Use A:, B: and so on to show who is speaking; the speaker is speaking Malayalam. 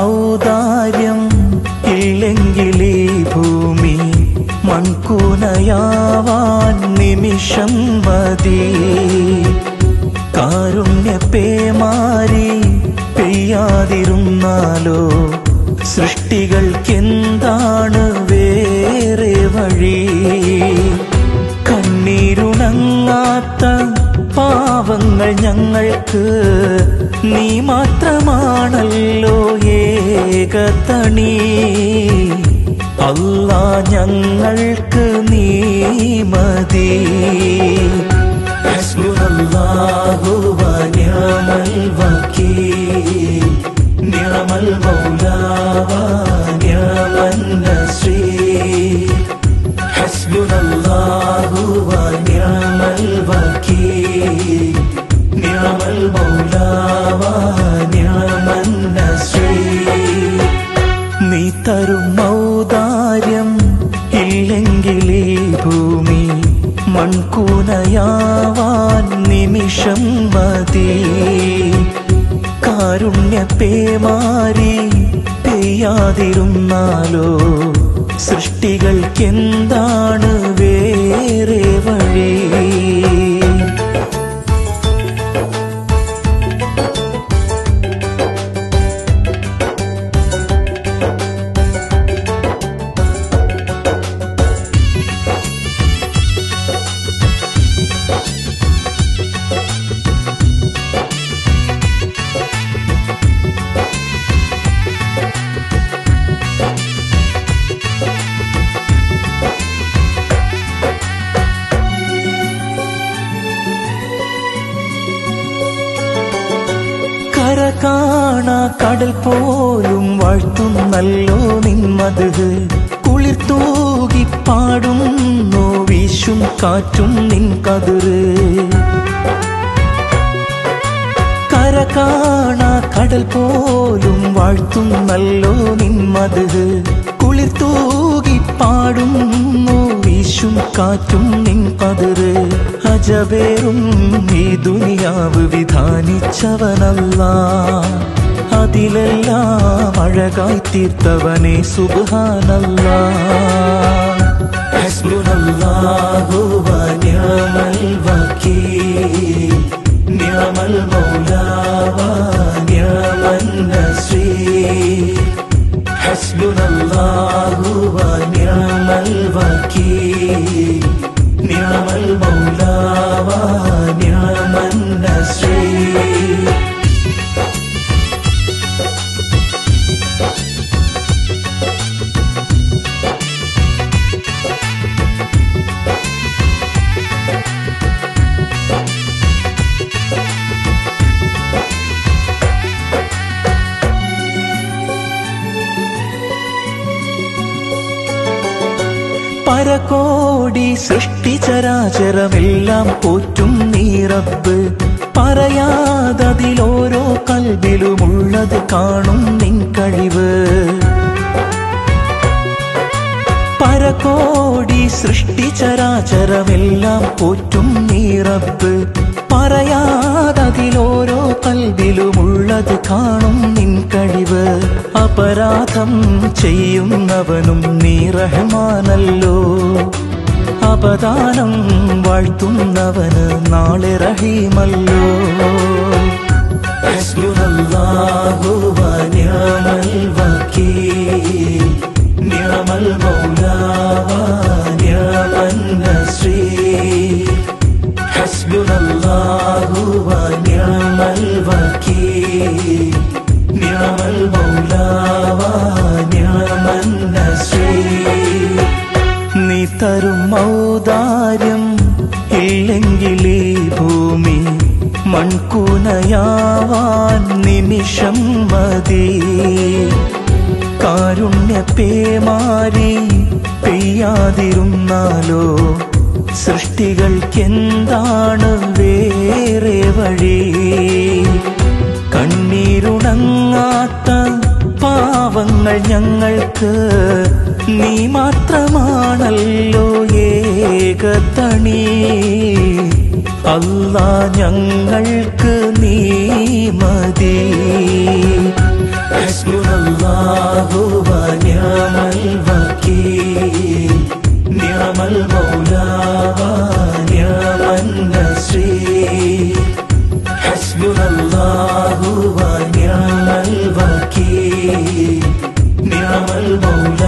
A: ഔദാര്യം ഇല്ലെങ്കിലീ ഭൂമി മൺകൂനയാവാൻ നിമിഷം മതി. കാരുണ്യപ്പേമാരി പെയ്യാതിരുന്നാലോ സൃഷ്ടികൾക്കെന്താണ് വേറെ വഴി? കണ്ണീരുണങ്ങാത്ത പാവങ്ങൾ ഞങ്ങൾക്ക് നീ മാത്രമാണല്ലോ ഏകതണി. അല്ലാ ഞങ്ങൾക്ക് നീ മതി. ഹസ്ബുനല്ലാഹു വ നിഅമൽ വകീൽ, നിഅമൽ മൗലാ വ നിഅമൻ നസീർ. ഹസ്ബുനല്ലാഹു വ നിഅമൽ വകീൽ, നിഅമൽ മൗലാ വ നിഅമൻ നസീർ. നീ തരും ഔദാര്യം ഇല്ലെങ്കിലീ ഭൂമി മൺകൂനയാവാൻ നിമിഷം മതി. കാരുണ്യപ്പേമാരി പെയ്യാതിരുന്നാലോ സൃഷ്ടികൾക്കെന്താണ് വേറെ വഴി? കാണാ കടൽ പോലും വാഴ്ത്തുന്നല്ലോ നിന്മത്. കുളിർ തൂകി പാടുന്നു വീശും കാറ്റും നിൻ കതിര്. കര കാണാ കടൽ പോലും വാഴ്ത്തുന്നല്ലോ നിന്മത്. കുളിർ തൂകി പാടുന്നു വീശും കാറ്റും നിൻ കതിര്. അജബേറും ഈ ദുനിയാവ് വിധാനിച്ചവനല്ലാഹ്, അതിലെല്ലാം അഴകായി തീർത്തവനെ സുബ്ഹാനല്ലാഹ്. ഹസ്ബുനല്ലാഹു വ നിഅമൽ വകീൽ, നിഅമൽ മൗലാ വ നിഅമൻ നസീർ. ഹസ്ബുനല്ലാഹു വ നിഅമൽ വകീൽ, നിഅമൽ മൗലാ വ നിഅമൻ നസീർ. പരകോടി സൃഷ്ടിചരാചരമെല്ലാം പോറ്റും നീ റബ്ബ്. പറയാതതിലോരോ കൽബിലുമുള്ളത് കാണും നിൻ കഴിവ്. പരകോടി സൃഷ്ടിചരാചരമെല്ലാം പോറ്റും നീ റബ്ബ്. പറയാതതിലോരോ കൽബിലുമുള്ളത് കാണും നിൻ കഴിവ്. അപരാധം ചെയ്യുന്നവനും നീ റഹ്മാനല്ലോ, അപദാനം വാഴ്ത്തുന്നവന് നാളെ റഹീമല്ലോ. ഹസ്ബുനല്ലാഹു വ നിഅമൽ വകീൽ, നിഅമൽ മൗലാ വ നിഅമൻ നസീർ. ഹസ്ബുനല്ലാഹു വ നിഅമൽ വകീൽ, നിഅമൽ മൗലാ വ നിഅമൻ നസീർ. നീ തരും ഔദാര്യം ഇല്ലെങ്കിലീ ഭൂമി മൺകൂനയാവാൻ നിമിഷം മതി. കാരുണ്യപ്പേമാരി പെയ്യാതിരുന്നാലോ സൃഷ്ടികൾക്കെന്താണ് വേറെ വഴി? കണ്ണീരുണങ്ങാത്ത പാവങ്ങൾ ഞങ്ങൾക്ക് നീ മാത്രമാണല്ലോ ഏകതണി. അല്ലാ ഞങ്ങൾക്ക് നീ മതി. ഹസ്ബുനല്ലാഹു നിറമാക്കി നിറമൽ മൗല